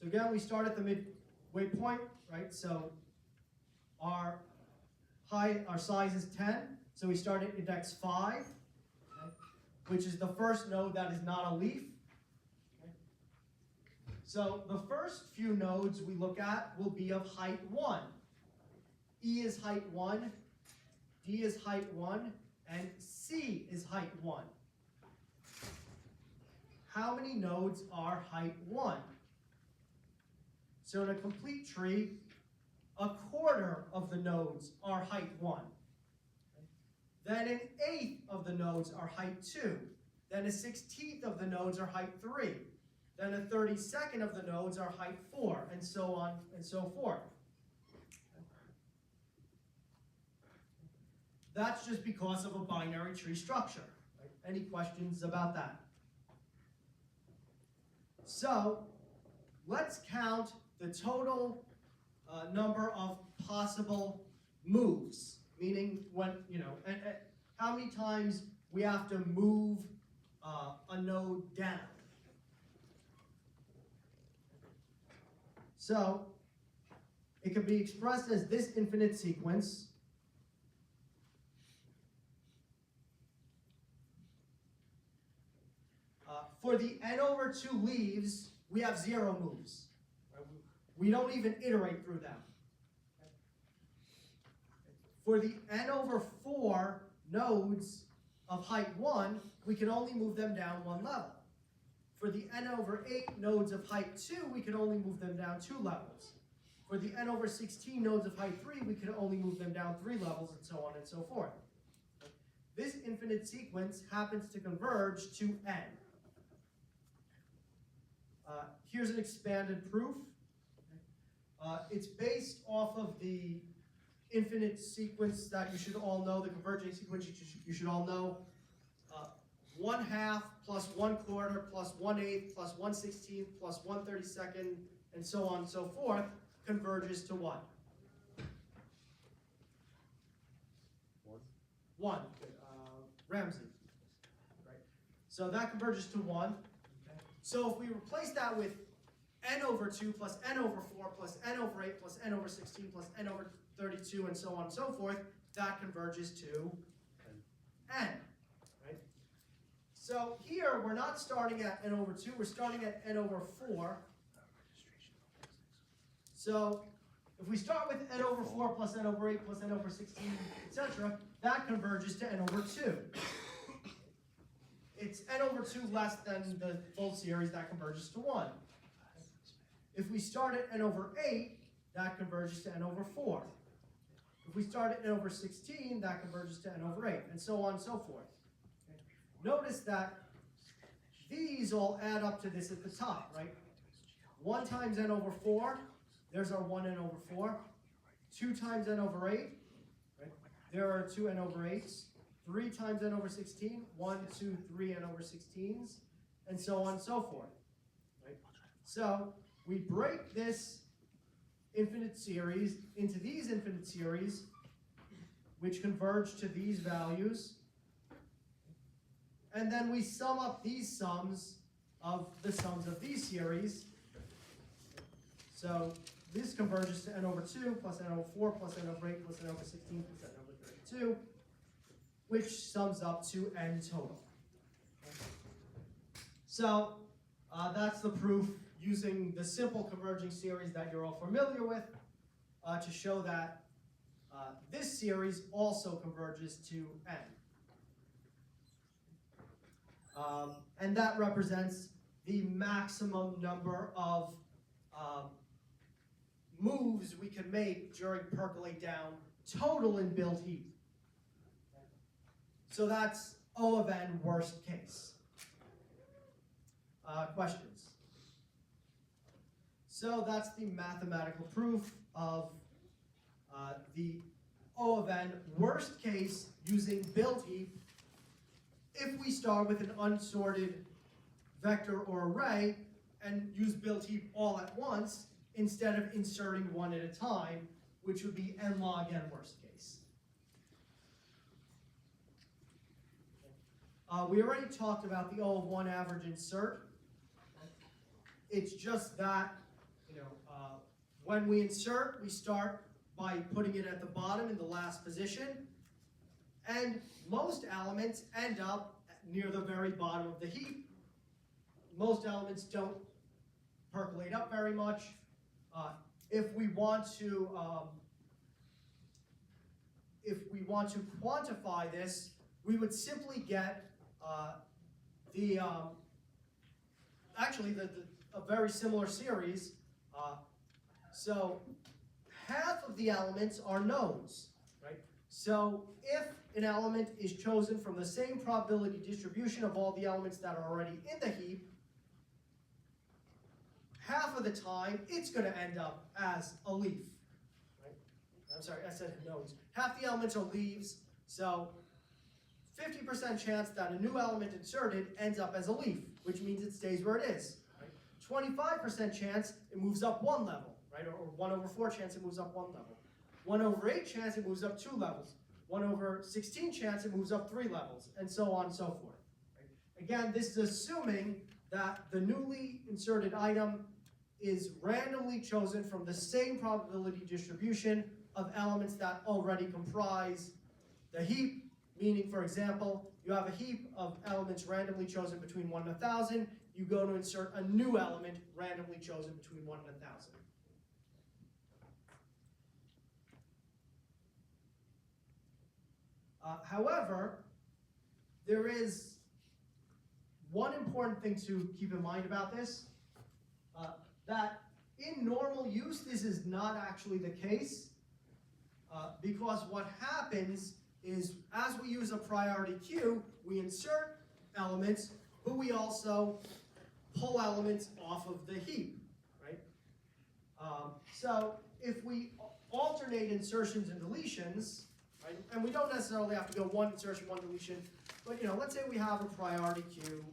So again, we start at the midway point, right? So our size is 10, so we start at index 5, okay, which is the first node that is not a leaf. Okay. So the first few nodes we look at will be of height 1. E is height 1, D is height 1, and C is height 1. How many nodes are height 1? So in a complete tree, a quarter of the nodes are height 1. Then an eighth of the nodes are height 2. Then a 16th of the nodes are height 3. Then a 32nd of the nodes are height 4, and so on and so forth. That's just because of a binary tree structure. Right? Any questions about that? So let's count the total number of possible moves, meaning when, how many times we have to move a node down. So it can be expressed as this infinite sequence. For the n over 2 leaves, we have 0 moves. We don't even iterate through them. For the n over 4 nodes of height 1, we can only move them down 1 level. For the n over 8 nodes of height 2, we can only move them down 2 levels. For the n over 16 nodes of height 3, we can only move them down 3 levels, and so on and so forth. This infinite sequence happens to converge to n. Here's an expanded proof. It's based off of the infinite sequence that you should all know, the converging sequence you should all know. 1/2 plus 1/4 plus 1/8 plus 1/16 plus 1/32, and so on and so forth converges to what? 1. Ramsey. Right. So that converges to 1. So if we replace that with n over 2 plus n over 4 plus n over 8 plus n over 16 plus n over 32 and so on and so forth, that converges to n. Right? So here we're not starting at n over 2, we're starting at n over 4. So if we start with n over 4 plus n over 8 plus n over 16, etc., that converges to n over 2. It's n over 2 less than the full series, that converges to 1. If we start at n over 8, that converges to n over 4. If we start at n over 16, that converges to n over 8, and so on and so forth. Okay. Notice that these all add up to this at the top, right? 1 times n over 4, there's our 1 n over 4. 2 times n over 8, right? There are 2 n over 8s. 3 times n over 16, 1, 2, 3 n over 16s, and so on and so forth. Right? So we break this infinite series into these infinite series, which converge to these values, and then we sum up these sums of the sums of these series. So this converges to n over 2 plus n over 4 plus n over 8 plus n over 16 plus n over 32. Which sums up to n total. So that's the proof using the simple converging series that you're all familiar with to show that this series also converges to n. And that represents the maximum number of moves we can make during percolate down total in build heap. So that's O of n worst case. Questions? So that's the mathematical proof of the O of n worst case using build heap if we start with an unsorted vector or array and use build heap all at once instead of inserting one at a time, which would be n log n worst case. We already talked about the O of 1 average insert. It's just that, when we insert, we start by putting it at the bottom in the last position, and most elements end up near the very bottom of the heap. Most elements don't percolate up very much. If we want to quantify this, we would simply get a very similar series. So half of the elements are knowns, right? So if an element is chosen from the same probability distribution of all the elements that are already in the heap, half of the time it's going to end up as a leaf, right? I'm sorry, I said knowns. Half the elements are leaves, so 50% chance that a new element inserted ends up as a leaf, which means it stays where it is. Right? 25% chance it moves up one level, right? Or 1 over 4 chance it moves up one level. 1 over 8 chance it moves up 2 levels. 1 over 16 chance it moves up 3 levels, and so on and so forth. Right? Again, this is assuming that the newly inserted item is randomly chosen from the same probability distribution of elements that already comprise the heap. Meaning, for example, you have a heap of elements randomly chosen between 1 and 1,000. You go to insert a new element randomly chosen between 1 and 1,000. However, there is one important thing to keep in mind about this, that in normal use, this is not actually the case, because what happens is as we use a priority queue, we insert elements, but we also pull elements off of the heap, right? So if we alternate insertions and deletions, right, and we don't necessarily have to go one insertion, one deletion, but let's say we have a priority queue,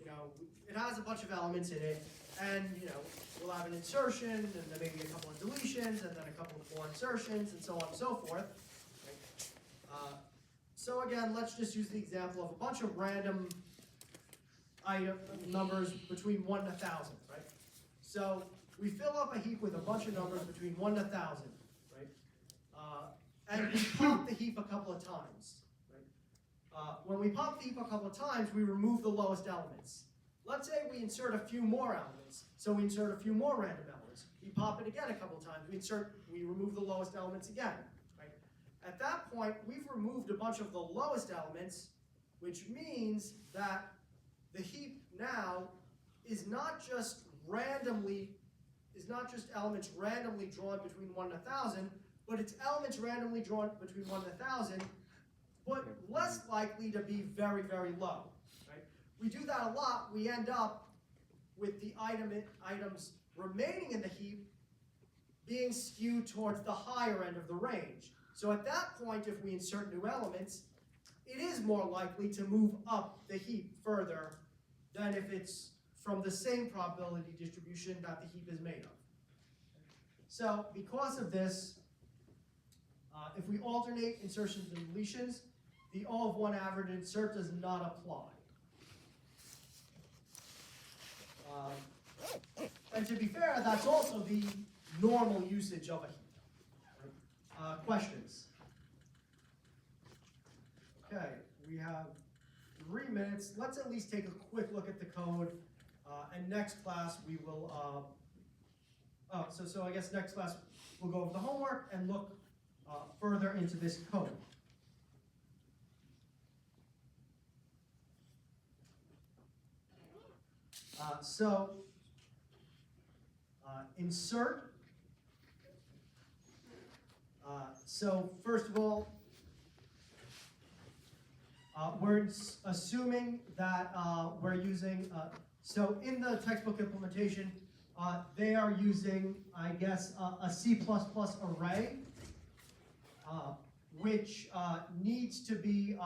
it has a bunch of elements in it, and we'll have an insertion, and then maybe a couple of deletions, and then a couple of more insertions, and so on and so forth. So again, let's just use the example of a bunch of random item numbers between 1 and 1,000, right? So we fill up a heap with a bunch of numbers between 1 and 1,000, right? And we pop the heap a couple of times, right? When we pop the heap a couple of times, we remove the lowest elements. Let's say we insert a few more elements. So we insert a few more random elements. We pop it again a couple of times. We remove the lowest elements again. At that point, we've removed a bunch of the lowest elements, which means that the heap now is not just elements randomly drawn between 1 and 1,000, but it's elements randomly drawn between 1 and 1,000, but less likely to be very, very low. Right? We do that a lot. We end up with the items remaining in the heap being skewed towards the higher end of the range. So at that point, if we insert new elements, it is more likely to move up the heap further than if it's from the same probability distribution that the heap is made of. So because of this, if we alternate insertions and deletions, the O of 1 average insert does not apply. And to be fair, that's also the normal usage of a heap. Questions? Okay, we have 3 minutes. Let's at least take a quick look at the code And next class we will, so I guess next class we'll go over the homework and look further into this code. Insert. So first of all, we're assuming that we're using, so in the textbook implementation, they are using, I guess, a C++ array, which needs to be,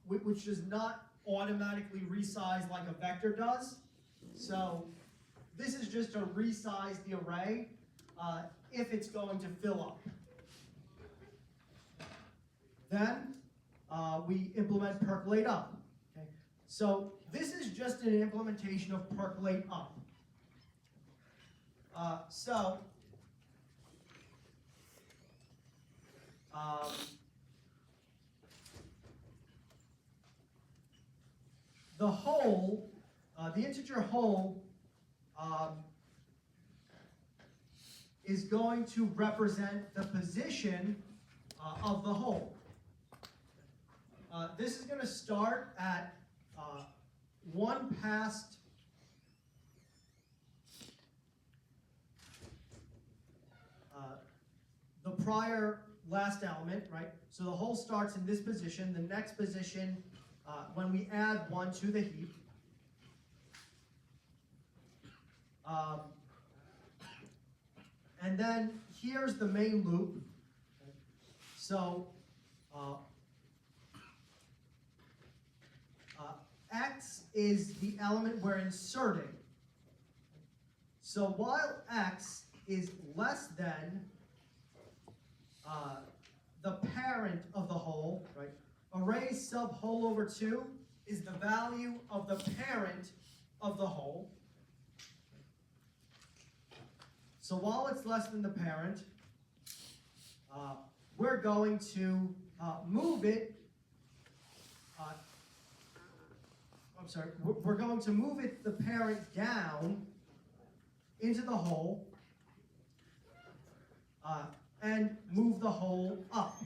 which does not automatically resize like a vector does. So this is just to resize the array if it's going to fill up. Then we implement percolate up. Okay? So this is just an implementation of percolate up. The whole, the integer whole, is going to represent the position of the whole. This is going to start at 1 past the prior last element, right? So the whole starts in this position. The next position, when we add 1 to the heap, and then here's the main loop. So x is the element we're inserting. So while x is less than the parent of the whole, right? Array sub whole over 2 is the value of the parent of the whole. So while it's less than the parent, we're going to move it. We're going to move it, the parent, down into the whole, and move the whole up.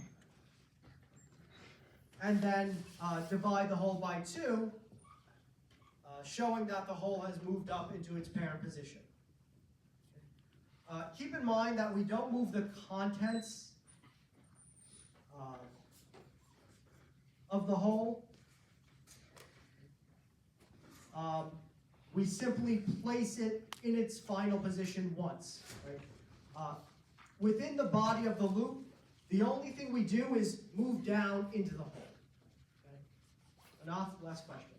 And then divide the whole by 2, showing that the whole has moved up into its parent position. Keep in mind that we don't move the contents of the whole. We simply place it in its final position once. Right? Within the body of the loop, the only thing we do is move down into the hole. Okay? Enough? Last question.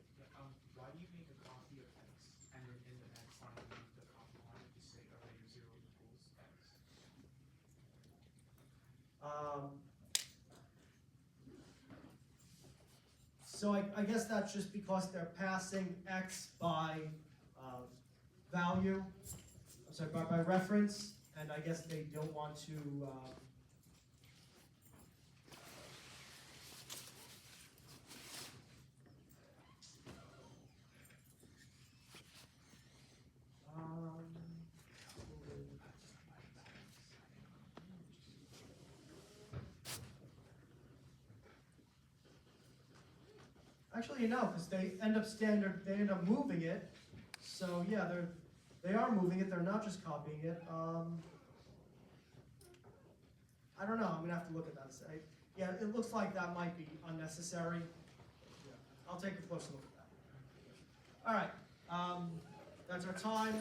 Why do you make a copy of x and then in the next line leave the copy line to say array 0 equals x? So I guess that's just because they're passing x by value, by reference, and I guess they don't want to. Actually, no, because they end up moving it. So yeah, they are moving it. They're not just copying it. I don't know. I'm gonna have to look at that. Yeah, it looks like that might be unnecessary. Yeah, I'll take a closer look at that. All right, that's our time.